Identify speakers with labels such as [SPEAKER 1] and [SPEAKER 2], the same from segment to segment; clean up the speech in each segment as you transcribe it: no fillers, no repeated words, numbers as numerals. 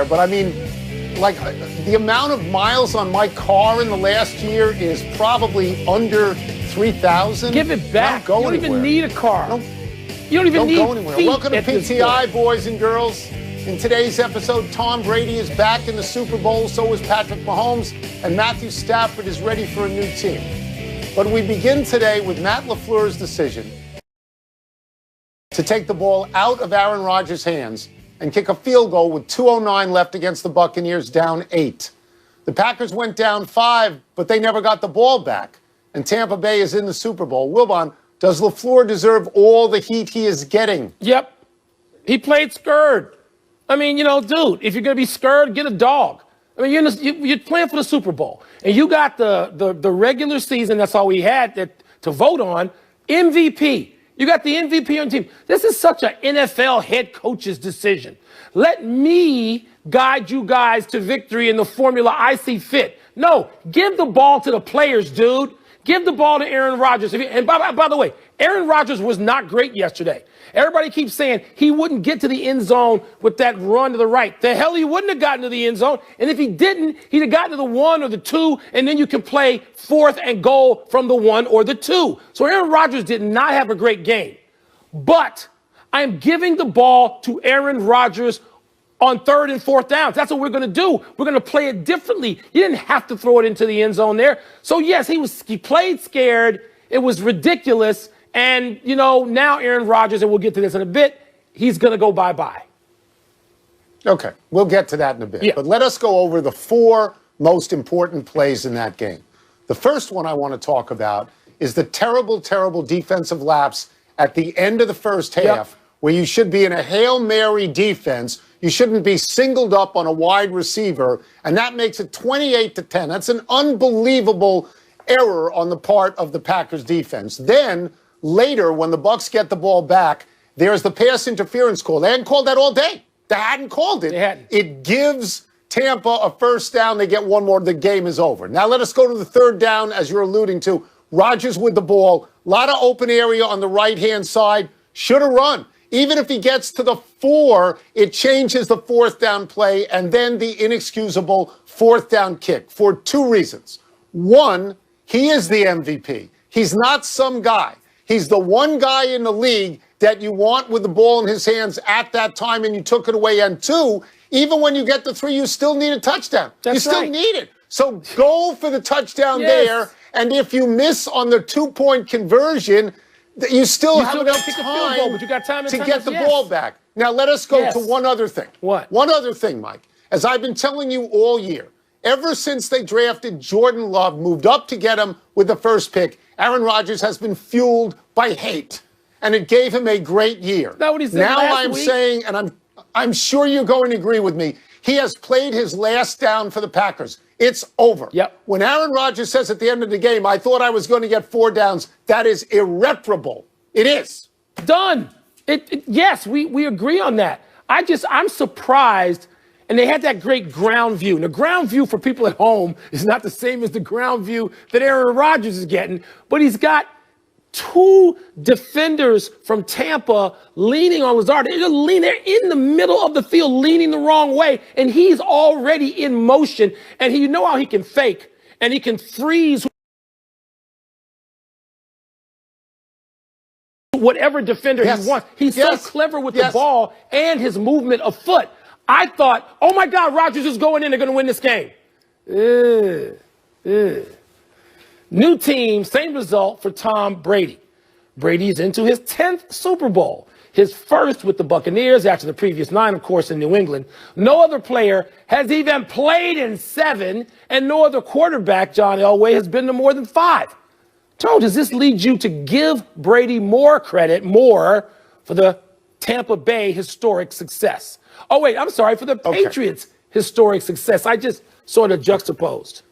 [SPEAKER 1] But I mean, like, the amount of miles on my car in the last year is probably under 3,000.
[SPEAKER 2] Give it back. You don't even need a car. You don't even need
[SPEAKER 1] go anywhere.
[SPEAKER 2] feet.
[SPEAKER 1] Welcome to PTI, boys and girls. In today's episode, Tom Brady is back in the Super Bowl. So is Patrick Mahomes, and Matthew Stafford is ready for a new team. But we begin today with Matt LaFleur's decision to take the ball out of Aaron Rodgers' hands and kick a field goal with 2:09 left against the Buccaneers, down 8. The Packers went down 5, but they never got the ball back. And Tampa Bay is in the Super Bowl. Wilbon, does LaFleur deserve all the heat he is getting?
[SPEAKER 2] Yep. He played scared. I mean, dude, if you're going to be scared, get a dog. I mean, you're playing for the Super Bowl. And you got the regular season, that's all we had to vote on, MVP. You got the MVP on your team. This is such an NFL head coach's decision. Let me guide you guys to victory in the formula I see fit. No, give the ball to the players, dude. Give the ball to Aaron Rodgers. And by the way, Aaron Rodgers was not great yesterday. Everybody keeps saying he wouldn't get to the end zone with that run to the right. The hell, he wouldn't have gotten to the end zone. And if he didn't, he'd have gotten to the 1 or the 2, and then you can play 4th and goal from the 1 or the 2. So Aaron Rodgers did not have a great game. But I am giving the ball to Aaron Rodgers on 3rd and 4th downs. That's what we're going to do. We're going to play it differently. You didn't have to throw it into the end zone there. So, yes, he played scared. It was ridiculous. And, now Aaron Rodgers, and we'll get to this in a bit, he's going to go bye-bye.
[SPEAKER 1] Okay, we'll get to that in a bit.
[SPEAKER 2] Yeah.
[SPEAKER 1] But let us go over the 4 most important plays in that game. The first one I want to talk about is the terrible, terrible defensive lapse at the end of the first half, where you should be in a Hail Mary defense. You shouldn't be singled up on a wide receiver, and that makes it 28-10. That's an unbelievable error on the part of the Packers defense. Then, later, when the Bucs get the ball back, there's the pass interference call. They hadn't called that all day. They hadn't called it.
[SPEAKER 2] They hadn't.
[SPEAKER 1] It gives Tampa a first down. They get one more. The game is over. Now let us go to the 3rd down, as you're alluding to. Rodgers with the ball. A lot of open area on the right-hand side. Should have run. Even if he gets to the 4, it changes the 4th down play, and then the inexcusable 4th down kick for 2 reasons. One, he is the MVP. He's not some guy. He's the one guy in the league that you want with the ball in his hands at that time, and you took it away. And 2, even when you get the 3, you still need a touchdown. You still need it. So go for the touchdown there, and if you miss on the 2-point conversion, you still have enough time,
[SPEAKER 2] but you got time
[SPEAKER 1] to get the ball back. Now, let us go to one other thing.
[SPEAKER 2] What?
[SPEAKER 1] One other thing, Mike. As I've been telling you all year, ever since they drafted Jordan Love, moved up to get him with the first pick, Aaron Rodgers has been fueled by hate, and it gave him a great year.
[SPEAKER 2] Is that what he said
[SPEAKER 1] now
[SPEAKER 2] last
[SPEAKER 1] I'm
[SPEAKER 2] week?
[SPEAKER 1] saying, and I'm sure you're going to agree with me, he has played his last down for the Packers. It's over.
[SPEAKER 2] Yep.
[SPEAKER 1] When Aaron Rodgers says at the end of the game, I thought I was going to get 4 downs, that is irreparable. It is.
[SPEAKER 2] Done. Yes, we agree on that. I'm surprised, and they had that great ground view. And the ground view for people at home is not the same as the ground view that Aaron Rodgers is getting, but he's got 2 defenders from Tampa leaning on Lazard. They're in the middle of the field, leaning the wrong way, and he's already in motion. And you know how he can fake, and he can freeze whatever defender he wants. He's so clever with the ball and his movement of foot. I thought, oh my God, Rodgers is going in. They're going to win this game. New team, same result for Tom Brady. Brady's into his 10th Super Bowl, his first with the Buccaneers after the previous 9, of course, in New England. No other player has even played in 7, and no other quarterback, John Elway, has been to more than 5. Joe, does this lead you to give Brady more credit, for the Tampa Bay historic success? Oh, wait, I'm sorry, for the Patriots historic success. I just sort of juxtaposed.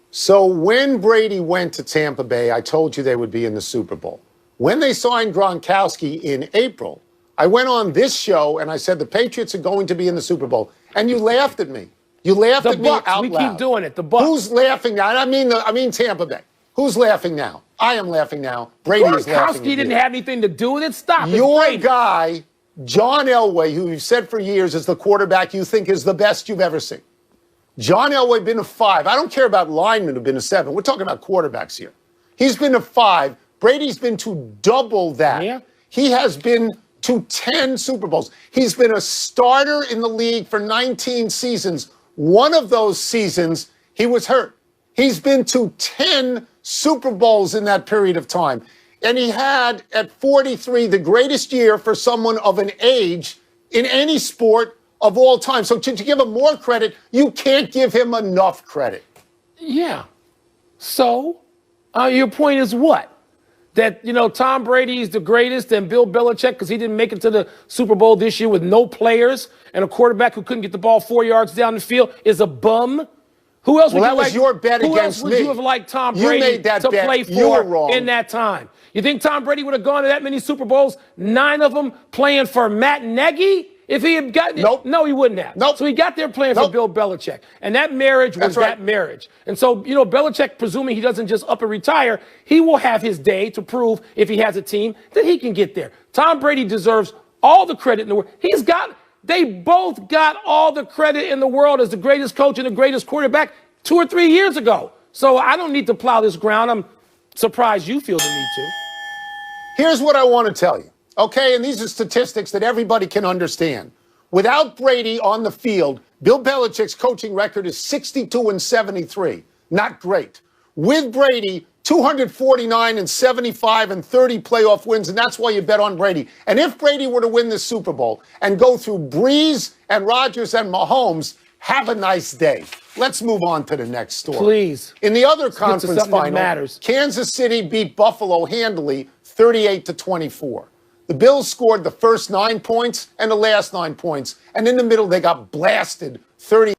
[SPEAKER 1] So when Brady went to Tampa Bay, I told you they would be in the Super Bowl. When they signed Gronkowski in April, I went on this show and I said the Patriots are going to be in the Super Bowl. And you laughed at me. You laughed at me out loud.
[SPEAKER 2] We keep doing it. The Bucs.
[SPEAKER 1] Who's laughing now? I mean Tampa Bay. Who's laughing now? I am laughing now. Brady is laughing.
[SPEAKER 2] Gronkowski didn't have anything to do with it. Stop.
[SPEAKER 1] Your guy John Elway, who you've said for years is the quarterback you think is the best you've ever seen. John Elway been a 5. I don't care about linemen who've been a 7. We're talking about quarterbacks here. He's been a 5. Brady's been to double that.
[SPEAKER 2] Yeah.
[SPEAKER 1] He has been to 10 Super Bowls. He's been a starter in the league for 19 seasons. One of those seasons, he was hurt. He's been to 10 Super Bowls in that period of time. And he had, at 43, the greatest year for someone of an age in any sport of all time. So to give him more credit, you can't give him enough credit.
[SPEAKER 2] Yeah. So, your point is what? That, Tom Brady is the greatest and Bill Belichick, because he didn't make it to the Super Bowl this year with no players and a quarterback who couldn't get the ball 4 yards down the field, is a bum? Who else would
[SPEAKER 1] that was your bet against me.
[SPEAKER 2] Who else would you have liked Tom Brady to play for in that time? You think Tom Brady would have gone to that many Super Bowls, 9 of them playing for Matt Nagy? If he had gotten
[SPEAKER 1] Nope.
[SPEAKER 2] No, he wouldn't have.
[SPEAKER 1] Nope.
[SPEAKER 2] So he got there playing for Bill Belichick. And that marriage was that marriage. And so, Belichick, presuming he doesn't just up and retire, he will have his day to prove, if he has a team, that he can get there. Tom Brady deserves all the credit in the world. They both got all the credit in the world as the greatest coach and the greatest quarterback 2 or 3 years ago. So I don't need to plow this ground. I'm surprised you feel the need to.
[SPEAKER 1] Here's what I want to tell you, okay? And these are statistics that everybody can understand. Without Brady on the field, Bill Belichick's coaching record is 62-73. Not great. With Brady, 249 and 75 and 30 playoff wins, and that's why you bet on Brady. And if Brady were to win the Super Bowl and go through Breeze and Rodgers and Mahomes, have a nice day. Let's move on to the next story.
[SPEAKER 2] Please.
[SPEAKER 1] In the other conference final,
[SPEAKER 2] Kansas
[SPEAKER 1] City beat Buffalo handily, 38-24. The Bills scored the first 9 points and the last 9 points, and in the middle they got blasted, 38-6.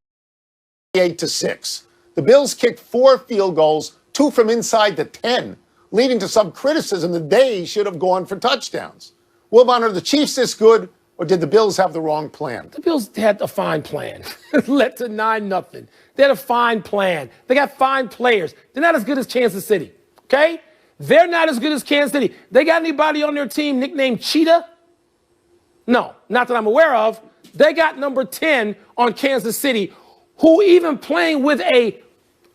[SPEAKER 1] The Bills kicked 4 field goals, 2 from inside the 10, leading to some criticism that they should have gone for touchdowns. Wilbon, are the Chiefs this good, or did the Bills have the wrong plan?
[SPEAKER 2] The Bills had a fine plan. Led to 9-0. They had a fine plan. They got fine players. They're not as good as Kansas City, okay? They're not as good as Kansas City. They got anybody on their team nicknamed Cheetah? No, not that I'm aware of. They got number 10 on Kansas City, who even playing with a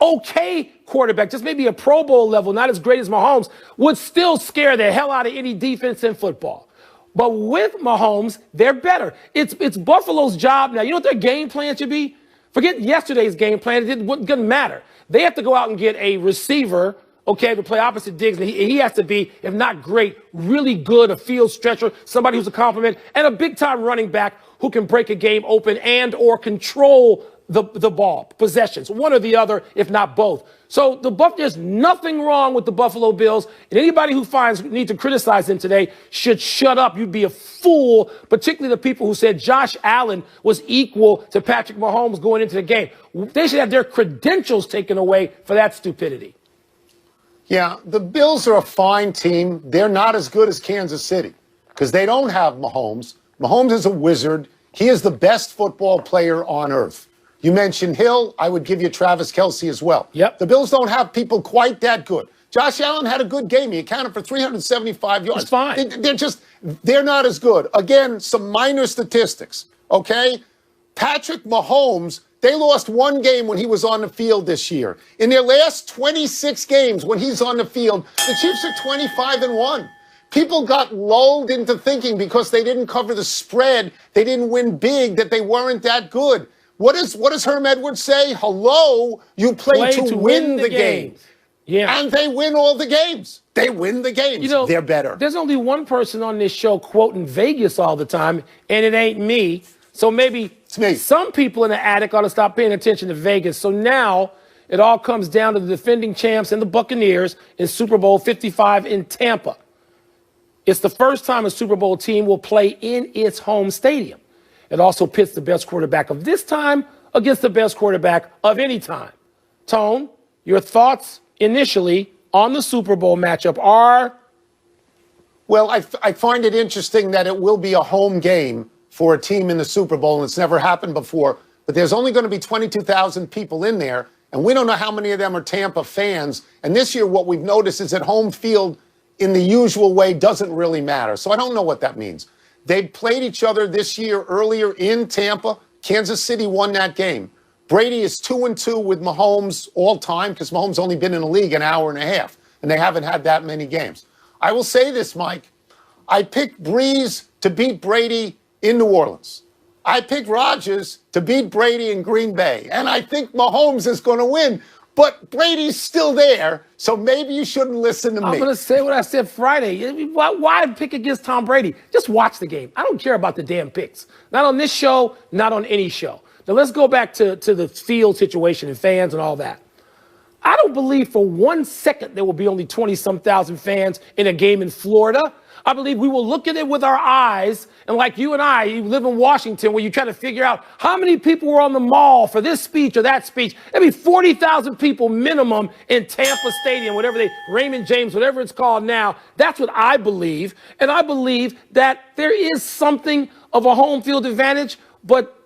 [SPEAKER 2] okay quarterback, just maybe a Pro Bowl level, not as great as Mahomes, would still scare the hell out of any defense in football. But with Mahomes, they're better. It's Buffalo's job now. You know what their game plan should be? Forget yesterday's game plan. It doesn't matter. They have to go out and get a receiver, okay, to play opposite Diggs. And he has to be, if not great, really good, a field stretcher, somebody who's a compliment, and a big-time running back who can break a game open and or control the ball, possessions, one or the other, if not both. So there's nothing wrong with the Buffalo Bills, and anybody who need to criticize them today should shut up. You'd be a fool, particularly the people who said Josh Allen was equal to Patrick Mahomes going into the game. They should have their credentials taken away for that stupidity.
[SPEAKER 1] Yeah, the Bills are a fine team. They're not as good as Kansas City because they don't have Mahomes. Mahomes is a wizard. He is the best football player on earth. You mentioned Hill. I would give you Travis Kelce as well.
[SPEAKER 2] Yep.
[SPEAKER 1] The Bills don't have people quite that good. Josh Allen had a good game. He accounted for 375 yards.
[SPEAKER 2] It's fine.
[SPEAKER 1] They're not as good. Again, some minor statistics, okay? Patrick Mahomes, they lost 1 game when he was on the field this year. In their last 26 games when he's on the field, the Chiefs are 25-1. People got lulled into thinking because they didn't cover the spread, they didn't win big, that they weren't that good. What does Herm Edwards say? Hello, you play to win the game.
[SPEAKER 2] Yeah.
[SPEAKER 1] And they win all the games. They win the games. They're better.
[SPEAKER 2] There's only one person on this show quoting Vegas all the time, and it ain't me. So maybe
[SPEAKER 1] it's me.
[SPEAKER 2] Some people in the attic ought to stop paying attention to Vegas. So now it all comes down to the defending champs and the Buccaneers in Super Bowl 55 in Tampa. It's the first time a Super Bowl team will play in its home stadium. It also pits the best quarterback of this time against the best quarterback of any time. Tone, your thoughts initially on the Super Bowl matchup are?
[SPEAKER 1] Well, I find it interesting that it will be a home game for a team in the Super Bowl, and it's never happened before. But there's only going to be 22,000 people in there, and we don't know how many of them are Tampa fans. And this year, what we've noticed is that home field in the usual way doesn't really matter. So I don't know what that means. They played each other this year earlier in Tampa. Kansas City won that game. Brady is 2-2 with Mahomes all time because Mahomes only been in the league an hour and a half, and they haven't had that many games. I will say this, Mike. I picked Breeze to beat Brady in New Orleans. I picked Rodgers to beat Brady in Green Bay. And I think Mahomes is going to win. But Brady's still there, so maybe you shouldn't listen to me.
[SPEAKER 2] I'm going to say what I said Friday. Why pick against Tom Brady? Just watch the game. I don't care about the damn picks. Not on this show, not on any show. Now, let's go back to the field situation and fans and all that. I don't believe for 1 second there will be only 20-some thousand fans in a game in Florida. I believe we will look at it with our eyes, and like you and I, you live in Washington, where you try to figure out how many people were on the mall for this speech or that speech. There'd be 40,000 people minimum in Tampa Stadium, Raymond James, whatever it's called now. That's what I believe, and I believe that there is something of a home field advantage, but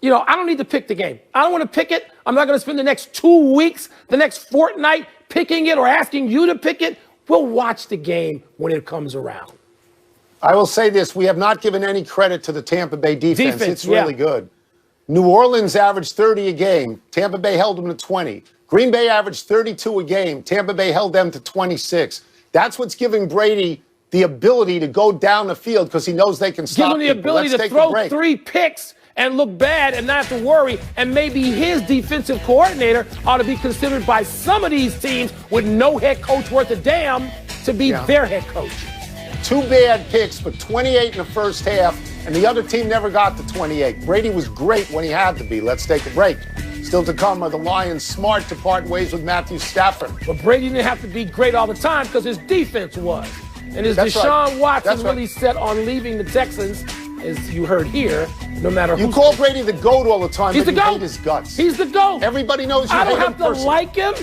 [SPEAKER 2] you know, I don't need to pick the game. I don't want to pick it. I'm not going to spend the next 2 weeks, the next fortnight picking it or asking you to pick it. We'll watch the game when it comes around.
[SPEAKER 1] I will say this. We have not given any credit to the Tampa Bay defense. It's really good. New Orleans averaged 30 a game. Tampa Bay held them to 20. Green Bay averaged 32 a game. Tampa Bay held them to 26. That's what's giving Brady the ability to go down the field because he knows they can stop.
[SPEAKER 2] Give him the ability to throw 3 picks and look bad and not have to worry. And maybe his defensive coordinator ought to be considered by some of these teams with no head coach worth a damn to be their head coach.
[SPEAKER 1] 2 bad picks, but 28 in the first half, and the other team never got to 28. Brady was great when he had to be. Let's take a break. Still to come, are the Lions smart to part ways with Matthew Stafford?
[SPEAKER 2] But Brady didn't have to be great all the time because his defense was. And is Deshaun Watson really set on leaving the Texans, as you heard here, no matter who.
[SPEAKER 1] You call Brady the GOAT all the time,
[SPEAKER 2] He's
[SPEAKER 1] but
[SPEAKER 2] the
[SPEAKER 1] you
[SPEAKER 2] GOAT.
[SPEAKER 1] hate his guts.
[SPEAKER 2] He's the GOAT.
[SPEAKER 1] Everybody knows you
[SPEAKER 2] I
[SPEAKER 1] hate
[SPEAKER 2] don't
[SPEAKER 1] him
[SPEAKER 2] have to
[SPEAKER 1] personally.
[SPEAKER 2] like him.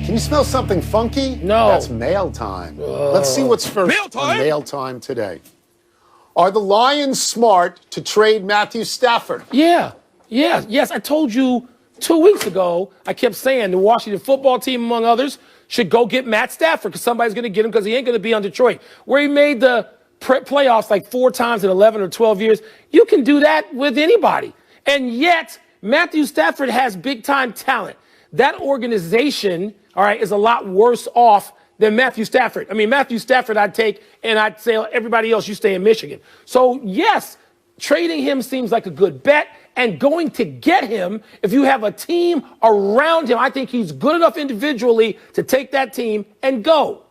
[SPEAKER 1] Can you smell something funky?
[SPEAKER 2] No.
[SPEAKER 1] That's mail time. Let's see what's first on mail time today. Are the Lions smart to trade Matthew Stafford?
[SPEAKER 2] Yes. I told you 2 weeks ago, I kept saying the Washington football team, among others, should go get Matt Stafford because somebody's going to get him because he ain't going to be on Detroit, where he made the playoffs like 4 times in 11 or 12 years. You can do that with anybody. And yet, Matthew Stafford has big-time talent. That organization, all right, is a lot worse off than Matthew Stafford. I mean, Matthew Stafford I'd take, and I'd say everybody else, you stay in Michigan. So, yes, trading him seems like a good bet. And going to get him, if you have a team around him, I think he's good enough individually to take that team and go.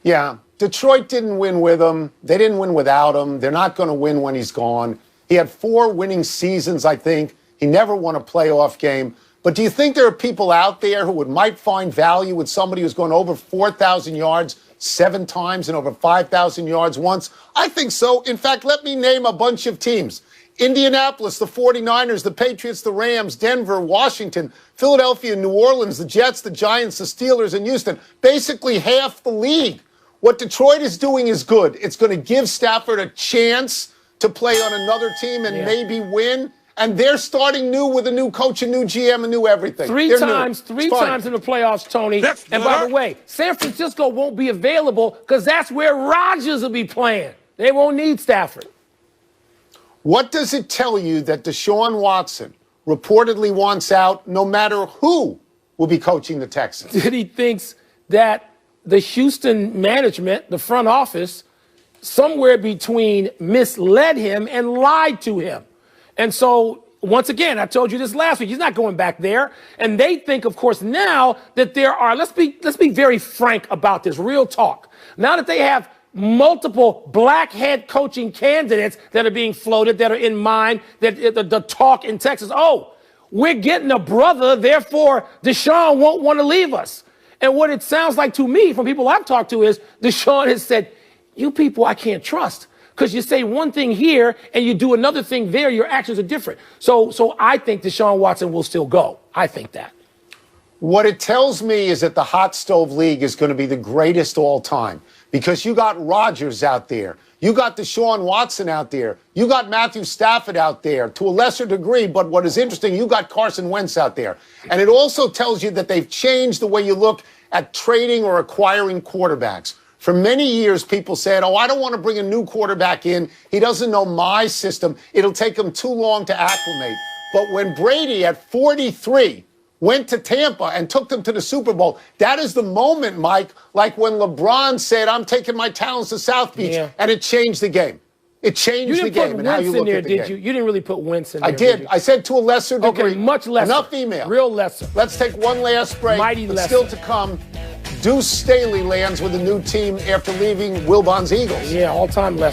[SPEAKER 1] Yeah, Detroit didn't win with him. They didn't win without him. They're not going to win when he's gone. He had 4 winning seasons, I think. He never won a playoff game. But do you think there are people out there who might find value with somebody who's gone over 4,000 yards 7 times and over 5,000 yards once? I think so. In fact, let me name a bunch of teams. Indianapolis, the 49ers, the Patriots, the Rams, Denver, Washington, Philadelphia, New Orleans, the Jets, the Giants, the Steelers, and Houston. Basically half the league. What Detroit is doing is good. It's going to give Stafford a chance to play on another team and maybe win. And they're starting new with a new coach, a new GM, a new everything.
[SPEAKER 2] Three times in the playoffs, Tony. And by the way, San Francisco won't be available because that's where Rodgers will be playing. They won't need Stafford.
[SPEAKER 1] What does it tell you that Deshaun Watson reportedly wants out no matter who will be coaching the Texans?
[SPEAKER 2] That he thinks that the Houston management, the front office, somewhere between misled him and lied to him. And so, once again, I told you this last week, he's not going back there. And they think, of course, now that there are, let's be very frank about this, real talk. Now that they have multiple black head coaching candidates that are being floated, that are in mind, that the talk in Texas, we're getting a brother, therefore Deshaun won't want to leave us. And what it sounds like to me from people I've talked to is Deshaun has said, you people I can't trust. Because you say one thing here and you do another thing there, your actions are different. So I think Deshaun Watson will still go. I think that.
[SPEAKER 1] What it tells me is that the hot stove league is going to be the greatest all time because you got Rodgers out there. You got Deshaun Watson out there. You got Matthew Stafford out there to a lesser degree. But what is interesting, you got Carson Wentz out there. And it also tells you that they've changed the way you look at trading or acquiring quarterbacks. For many years, people said, oh, I don't want to bring a new quarterback in. He doesn't know my system. It'll take him too long to acclimate. But when Brady at 43 went to Tampa and took them to the Super Bowl, that is the moment, Mike, like when LeBron said, I'm taking my talents to South Beach, and it changed the game. It changed the game and how you look at the game.
[SPEAKER 2] Did you? You didn't really put Wentz in there.
[SPEAKER 1] I did. I said to a lesser degree.
[SPEAKER 2] Okay, much lesser.
[SPEAKER 1] Enough email.
[SPEAKER 2] Real lesser.
[SPEAKER 1] Let's take one last break.
[SPEAKER 2] Mighty
[SPEAKER 1] but
[SPEAKER 2] lesser.
[SPEAKER 1] Still to come, Deuce Staley lands with a new team after leaving Wilbon's Eagles.
[SPEAKER 2] Yeah, all-time lesser.